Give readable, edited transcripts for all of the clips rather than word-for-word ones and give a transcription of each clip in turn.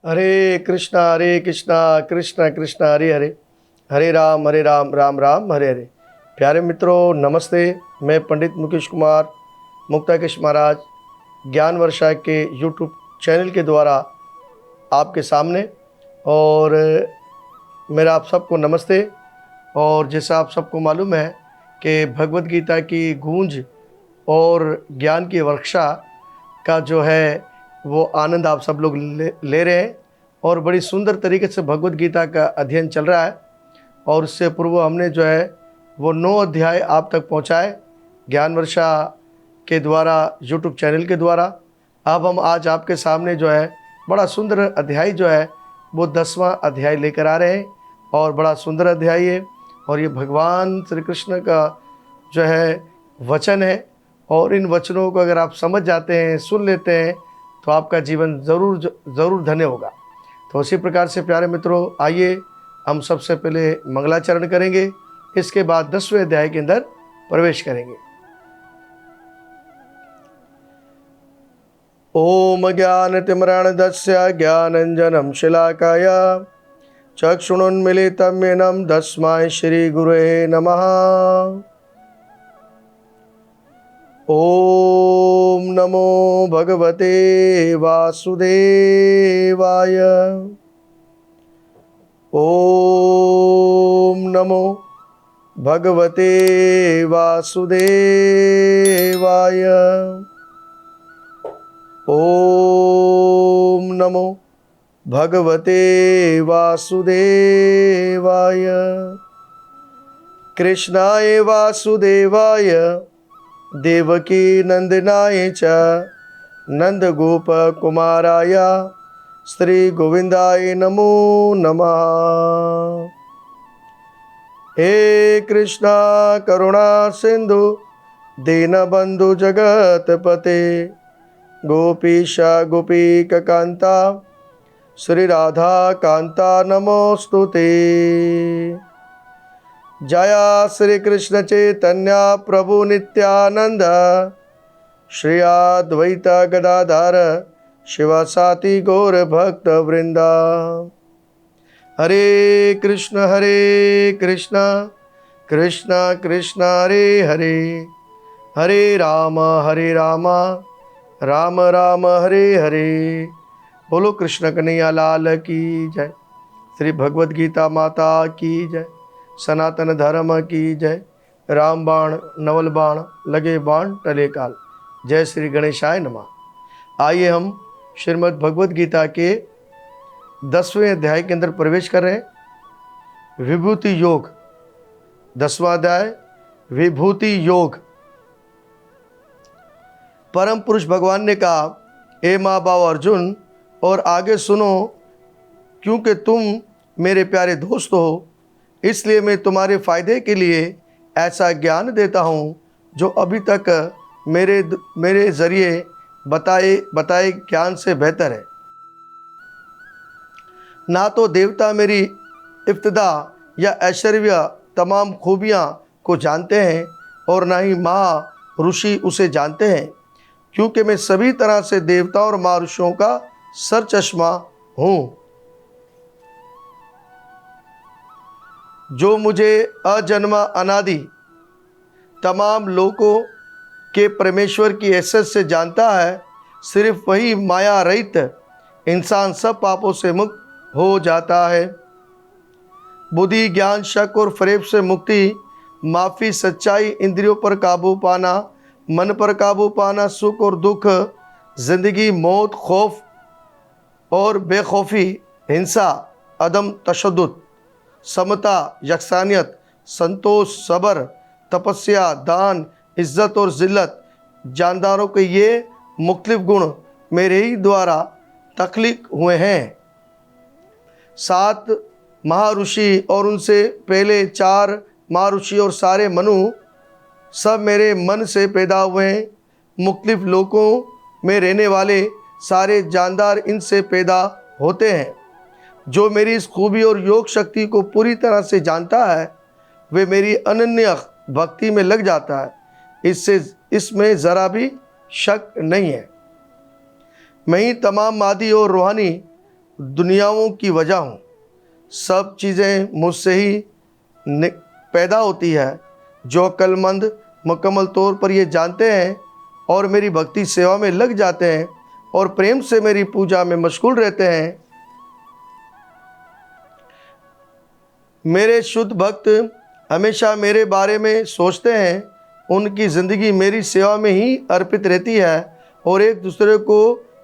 हरे कृष्णा कृष्ण कृष्ण हरे हरे, हरे राम राम राम हरे हरे। प्यारे मित्रों नमस्ते। मैं पंडित मुकेश कुमार मुक्ताकेश महाराज ज्ञान वर्षा के यूट्यूब चैनल के द्वारा आपके सामने, और मेरा आप सबको नमस्ते। और जैसा आप सबको मालूम है कि भगवत गीता की गूंज और ज्ञान की वर्षा का जो है वो आनंद आप सब लोग ले रहे हैं, और बड़ी सुंदर तरीके से भगवत गीता का अध्ययन चल रहा है। और उससे पूर्व हमने जो है वो 9 अध्याय आप तक पहुंचाए ज्ञान वर्षा के द्वारा, यूट्यूब चैनल के द्वारा। अब हम आज आपके सामने जो है बड़ा सुंदर अध्याय जो है वो 10वां अध्याय लेकर आ रहे हैं, और बड़ा सुंदर अध्याय है। और ये भगवान श्री कृष्ण का जो है वचन है, और इन वचनों को अगर आप समझ जाते हैं, सुन लेते हैं, तो आपका जीवन ज़रूर धन्य होगा। तो उसी प्रकार से प्यारे मित्रों, आइए हम सबसे पहले मंगलाचरण करेंगे, इसके बाद 10वें अध्याय के अंदर प्रवेश करेंगे। ओम ज्ञानतिमिरान्धस्य ज्ञानाञ्जनं शलाकाय चक्षुरुन्मीलितं येन तस्मै श्रीगुरवे नमः। ओम नमो भगवते वासुदेवाय। ओम नमो भगवते वासुदेवाय। ओम नमो भगवते वासुदेवाय। कृष्णाय वासुदेवाय देवकी नंदनाय च नंदगोपकुमाराय श्री गोविंदाय नमो नमः। हे कृष्णा करुणा सिंधु दीनबंधु जगतपते गोपीशा गोपीकांता श्री राधा कांता नमोस्तुते। जया श्री कृष्ण चैतन्य प्रभु नित्यानंद श्री अद्वैत गदाधर शिवासाति गौर भक्त वृंदा। हरे कृष्ण कृष्ण कृष्ण हरे हरे, हरे राम राम राम हरे हरे। बोलो कृष्ण कन्हैया लाल की जय। श्री भगवद गीता माता की जय। सनातन धर्म की जय। राम बाण नवल बाण लगे बाण टले काल। जय श्री गणेशाय नमः। आइए हम श्रीमद् भगवद गीता के 10वें अध्याय के अंदर प्रवेश कर रहे हैं। विभूति योग, 10वां अध्याय विभूति योग। परम पुरुष भगवान ने कहा, हे माँ बाप अर्जुन, और आगे सुनो, क्योंकि तुम मेरे प्यारे दोस्त हो, इसलिए मैं तुम्हारे फायदे के लिए ऐसा ज्ञान देता हूँ जो अभी तक मेरे जरिए बताए ज्ञान से बेहतर है। ना तो देवता मेरी इब्तिदा या ऐश्वर्य तमाम खूबियाँ को जानते हैं, और ना ही महा ऋषि उसे जानते हैं, क्योंकि मैं सभी तरह से देवता और महा ऋषियों का सर चश्मा हूँ। जो मुझे अजन्मा अनादि तमाम लोकों के परमेश्वर की हैसियत से जानता है, सिर्फ वही माया रहित इंसान सब पापों से मुक्त हो जाता है। बुद्धि ज्ञान शक और फरेब से मुक्ति, माफ़ी सच्चाई, इंद्रियों पर काबू पाना, मन पर काबू पाना, सुख और दुख, जिंदगी मौत, खौफ और बेखौफी, हिंसा, अदम तशद्दुद, समता, यकसानियत, संतोष, सब्र, तपस्या, दान, इज्जत और जिल्लत, जानदारों के ये मुख्तलिफ गुण मेरे ही द्वारा तख्लीक हुए हैं। 7 महर्षि और उनसे पहले 4 महर्षि और सारे मनु सब मेरे मन से पैदा हुए हैं। मुख्तलिफ लोकों में रहने वाले सारे जानदार इनसे पैदा होते हैं। जो मेरी इस खूबी और योग शक्ति को पूरी तरह से जानता है, वे मेरी अनन्य भक्ति में लग जाता है। इसमें ज़रा भी शक नहीं है। मैं ही तमाम मादी और रूहानी दुनियाओं की वजह हूँ। सब चीज़ें मुझसे ही पैदा होती है। जो अक्लमंद मुकम्मल तौर पर ये जानते हैं और मेरी भक्ति सेवा में लग जाते हैं और प्रेम से मेरी पूजा में मशगूल रहते हैं, मेरे शुद्ध भक्त हमेशा मेरे बारे में सोचते हैं। उनकी ज़िंदगी मेरी सेवा में ही अर्पित रहती है और एक दूसरे को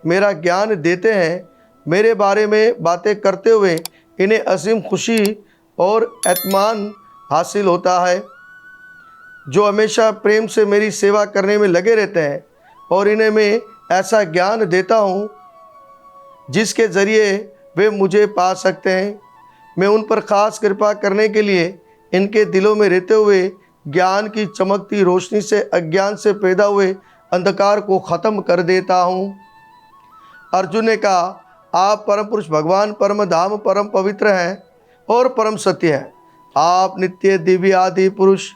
मेरा ज्ञान देते हैं। मेरे बारे में बातें करते हुए इन्हें असीम खुशी और एतमान हासिल होता है। जो हमेशा प्रेम से मेरी सेवा करने में लगे रहते हैं और इन्हें मैं ऐसा ज्ञान देता हूँ जिसके ज़रिए वे मुझे पा सकते हैं। मैं उन पर ख़ास कृपा करने के लिए इनके दिलों में रहते हुए ज्ञान की चमकती रोशनी से अज्ञान से पैदा हुए अंधकार को ख़त्म कर देता हूँ। अर्जुन ने कहा, आप परम पुरुष भगवान परम धाम परम पवित्र हैं और परम सत्य हैं। आप नित्य दिव्य आदि पुरुष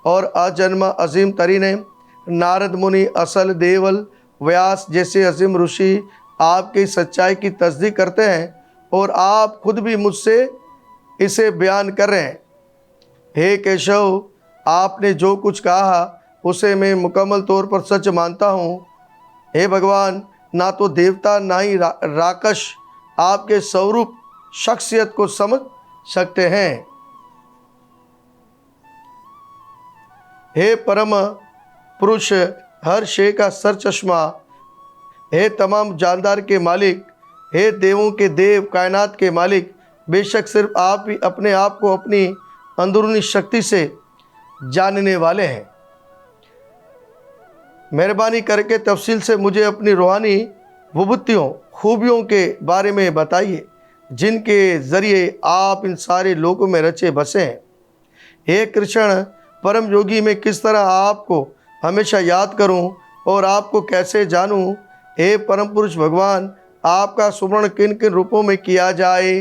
और अजन्म असीम तरीन हैं। नारद मुनि, असल देवल, व्यास जैसे असीम ऋषि आपकी सच्चाई की तस्दीक करते हैं और आप खुद भी मुझसे इसे बयान कर रहे हैं। हे केशव, आपने जो कुछ कहा उसे मैं मुकम्मल तौर पर सच मानता हूँ। हे भगवान, ना तो देवता ना ही राक्षस आपके स्वरूप शख्सियत को समझ सकते हैं। हे परम पुरुष, हर शे का सर चश्मा, हे तमाम जानदार के मालिक, हे देवों के देव, कायनात के मालिक, बेशक सिर्फ आप ही अपने आप को अपनी अंदरूनी शक्ति से जानने वाले हैं। मेहरबानी करके तफसील से मुझे अपनी रूहानी विभूतियों, खूबियों के बारे में बताइए जिनके ज़रिए आप इन सारे लोगों में रचे बसे हैं। हे कृष्ण परम योगी, मैं किस तरह आपको हमेशा याद करूं और आपको कैसे जानूं। हे परम पुरुष भगवान, आपका स्मरण किन किन रूपों में किया जाए।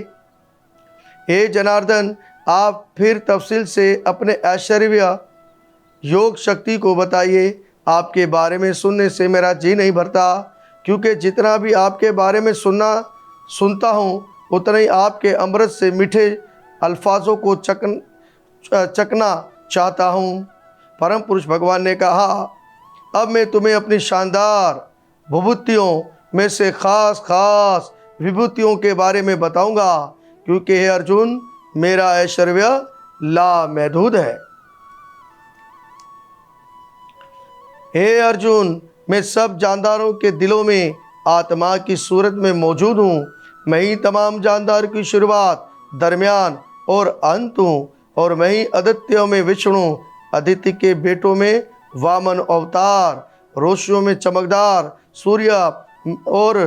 हे जनार्दन, आप फिर तफसील से अपने ऐश्वर्य योग शक्ति को बताइए। आपके बारे में सुनने से मेरा जी नहीं भरता, क्योंकि जितना भी आपके बारे में सुनता हूँ उतना ही आपके अमृत से मीठे अल्फाजों को चखना चाहता हूँ। परम पुरुष भगवान ने कहा, अब मैं तुम्हें अपनी शानदार विभूतियों में से खास विभूतियों के बारे में बताऊंगा, क्योंकि हे अर्जुन, मेरा ऐश्वर्य लामहदूद है। हे अर्जुन, मैं सब जानदारों के दिलों में आत्मा की सूरत में मौजूद हूँ। मैं ही तमाम जानदार की शुरुआत, दरमियान और अंत हूँ, और मैं ही आदित्यों में विष्णु, अदिति के बेटों में वामन अवतार, रोशियों में चमकदार सूर्य और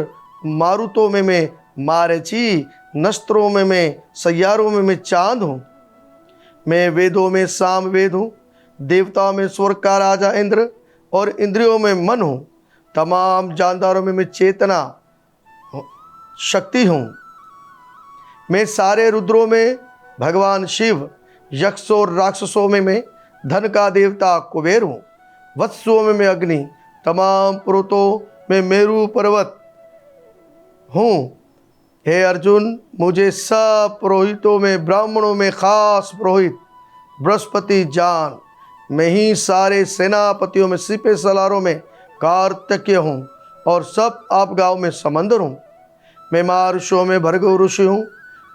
मारुतों में मैं मारीची, नस्त्रों में मैं सैयारों में मैं चांद हूँ। मैं वेदों में साम वेद हूँ, देवताओं में स्वर्ग का राजा इंद्र और इंद्रियों में मन हूँ। तमाम जानदारों में मैं चेतना शक्ति हूँ। मैं सारे रुद्रों में भगवान शिव, यक्षों और राक्षसों में मैं धन का देवता कुबेर हूँ। वत्सों में मैं अग्नि, तमाम पर्वतों में मेरु पर्वत हूँ। हे अर्जुन, मुझे सब पुरोहितों में, ब्राह्मणों में खास पुरोहित बृहस्पति जान। मैं ही सारे सेनापतियों में, सिपह सलारों में कार्तिकेय हूँ और सब आप गाँव में समंदर हूँ। मैं महर्षियों में भर्गव ऋषि हूँ।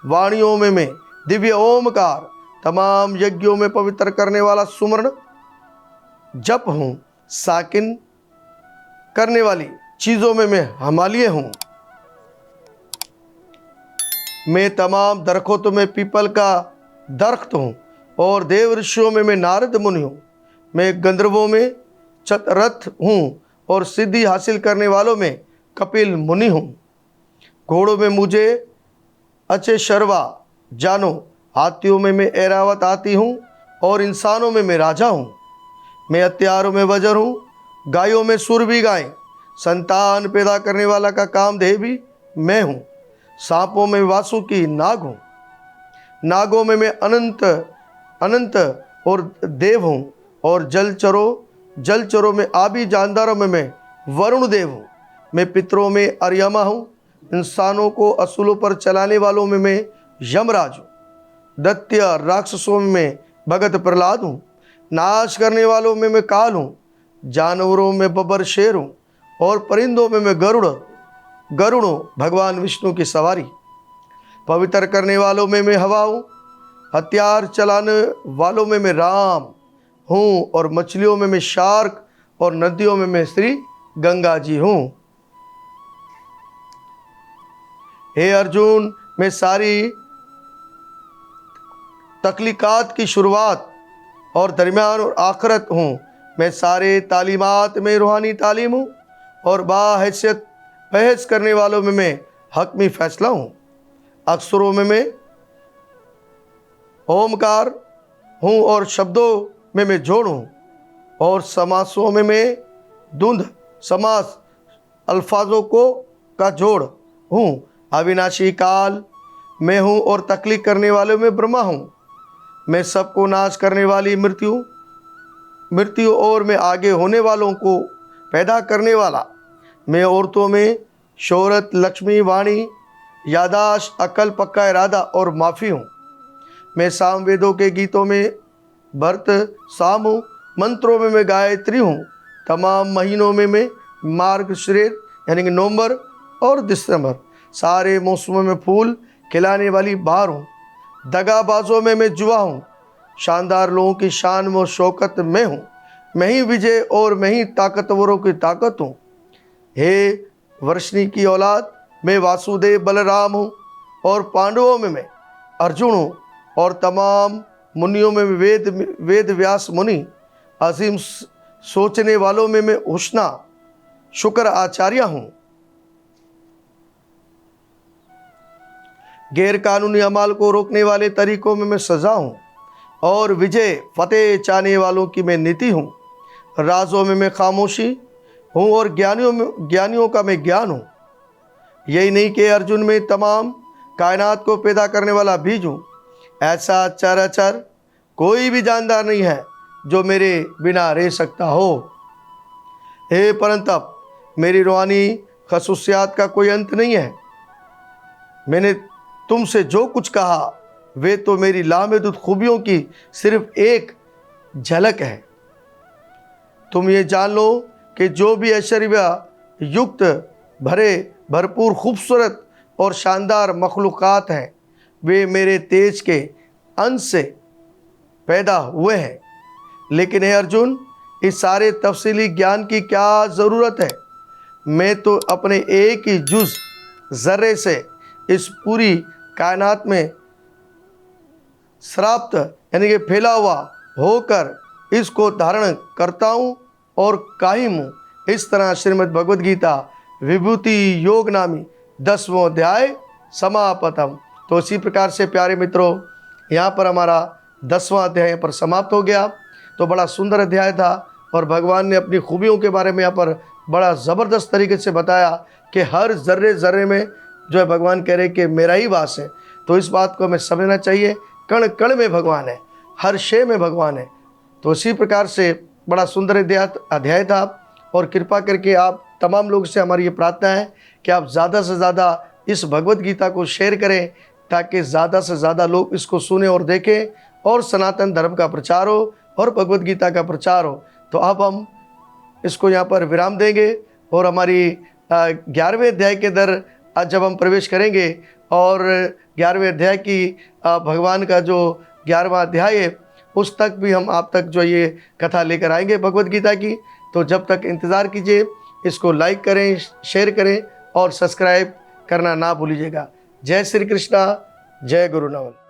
वाणियों में मैं दिव्य ओमकार, तमाम यज्ञों में पवित्र करने वाला सुमरण जप हूँ। साकिन करने वाली चीज़ों में मैं हिमालय हूँ। मैं तमाम दरख्तों में पीपल का दरख्त हूँ और देव ऋषियों में मैं नारद मुनि हूँ। मैं गंधर्वों में चतरथ हूँ और सिद्धि हासिल करने वालों में कपिल मुनि हूँ। घोड़ों में मुझे अच्छे शर्वा जानो, हाथियों में मैं ऐरावत आती हूँ और इंसानों में मैं राजा हूँ। मैं हथियारों में वज्र हूँ, गायों में सुरभि गाय, संतान पैदा करने वाला का कामदेव भी मैं हूँ। सांपों में वासुकी नाग हूँ। नागों में मैं अनंत और देव हूँ और जलचरों में आबी जानदारों में मैं वरुण देव हूँ। मैं पितरों में अर्यमा हूँ, इंसानों को असूलों पर चलाने वालों में मैं यमराज हूँ, दैत्य राक्षसों में मैं भगत प्रहलाद हूँ, नाश करने वालों में मैं काल हूँ, जानवरों में बब्बर शेर हूँ और परिंदों में मैं गरुड़ हूँ, भगवान विष्णु की सवारी। पवित्र करने वालों में मैं हवा हूँ, हथियार चलाने वालों में मैं राम हूँ और मछलियों में मैं शार्क और नदियों में मैं श्री गंगा जी हूँ। हे अर्जुन, मैं सारी तख्लीकात की शुरुआत और दरमियान और आखिरत हूँ। मैं सारे तालीमात में रूहानी तालीम हूँ और बाहैसियत बहस करने वालों में मैं हकमी फैसला हूँ। अक्षरों में मैं ओमकार हूँ और शब्दों में मैं जोड़ हूँ और समासों में मैं धुंध समास अल्फाजों को का जोड़ हूँ। अविनाशी काल मैं हूँ और तकलीफ करने वालों में ब्रह्मा हूँ। मैं सबको नाश करने वाली मृत्यु और मैं आगे होने वालों को पैदा करने वाला। मैं औरतों में शोहरत, लक्ष्मी, वाणी, यादाश्त, अकल, पक्का इरादा और माफ़ी हूँ। मैं सामवेदों के गीतों में भरत साम हूँ, मंत्रों में मैं गायत्री हूँ, तमाम महीनों में मैं मार्गशीर यानी कि नवंबर और दिसंबर, सारे मौसमों में फूल खिलाने वाली बहार हूँ। दगाबाजों में मैं जुआ हूँ, शानदार लोगों की शान व शौकत में हूँ। मैं ही विजय और मैं ही ताकतवरों की ताकत हूँ। हे वर्षणी की औलाद, मैं वासुदेव बलराम हूँ और पांडवों में मैं अर्जुन हूँ और तमाम मुनियों में वेद व्यास मुनि, असीम सोचने वालों में मैं उष्णा शुक्र आचार्य हूँ। गैर कानूनी अमाल को रोकने वाले तरीकों में मैं सजा हूँ और विजय फतेह चाहने वालों की मैं नीति हूँ। राजों में मैं खामोशी हूँ और ज्ञानियों का मैं ज्ञान हूँ। यही नहीं कि अर्जुन में तमाम कायनात को पैदा करने वाला बीज हूँ। ऐसा चराचर कोई भी जानदार नहीं है जो मेरे बिना रह सकता हो। हे परंतप, मेरी रूहानी खसूसियात का कोई अंत नहीं है। मैंने तुमसे जो कुछ कहा वे तो मेरी लामहदूद खूबियों की सिर्फ एक झलक है। तुम ये जान लो कि जो भी ऐश्वर्य युक्त भरपूर खूबसूरत और शानदार मखलूक़ात हैं वे मेरे तेज के अंश से पैदा हुए हैं। लेकिन हे अर्जुन, इस सारे तफसीली ज्ञान की क्या ज़रूरत है? मैं तो अपने एक ही जुज़ ज़र्रे से इस पूरी कायनात में श्राप्त यानी कि फैला हुआ होकर इसको धारण करता हूँ और कायम हूँ। इस तरह श्रीमद् भगवद गीता विभूति योग नामी 10वां अध्याय समापतम। तो इसी प्रकार से प्यारे मित्रों, यहाँ पर हमारा 10वां अध्याय पर समाप्त हो गया। तो बड़ा सुंदर अध्याय था और भगवान ने अपनी खूबियों के बारे में यहाँ पर बड़ा ज़बरदस्त तरीके से बताया कि हर ज़र्रे ज़र्रे में जो है भगवान कह रहे कि मेरा ही वास है। तो इस बात को हमें समझना चाहिए, कण कण में भगवान है, हर शय में भगवान है। तो इसी प्रकार से बड़ा सुंदर अध्याय था और कृपा करके आप तमाम लोगों से हमारी ये प्रार्थना है कि आप ज़्यादा से ज़्यादा इस भगवत गीता को शेयर करें ताकि ज़्यादा से ज़्यादा लोग इसको सुने और देखें और सनातन धर्म का प्रचार हो और भगवत गीता का प्रचार हो। तो अब हम इसको यहाँ पर विराम देंगे और हमारी 11वें अध्याय के अंदर आज जब हम प्रवेश करेंगे और 11वें अध्याय की भगवान का जो 11वां अध्याय है उस तक भी हम आप तक जो ये कथा लेकर आएंगे भगवत गीता की। तो जब तक इंतज़ार कीजिए, इसको लाइक करें, शेयर करें और सब्सक्राइब करना ना भूलिएगा। जय श्री कृष्णा, जय गुरु नमन।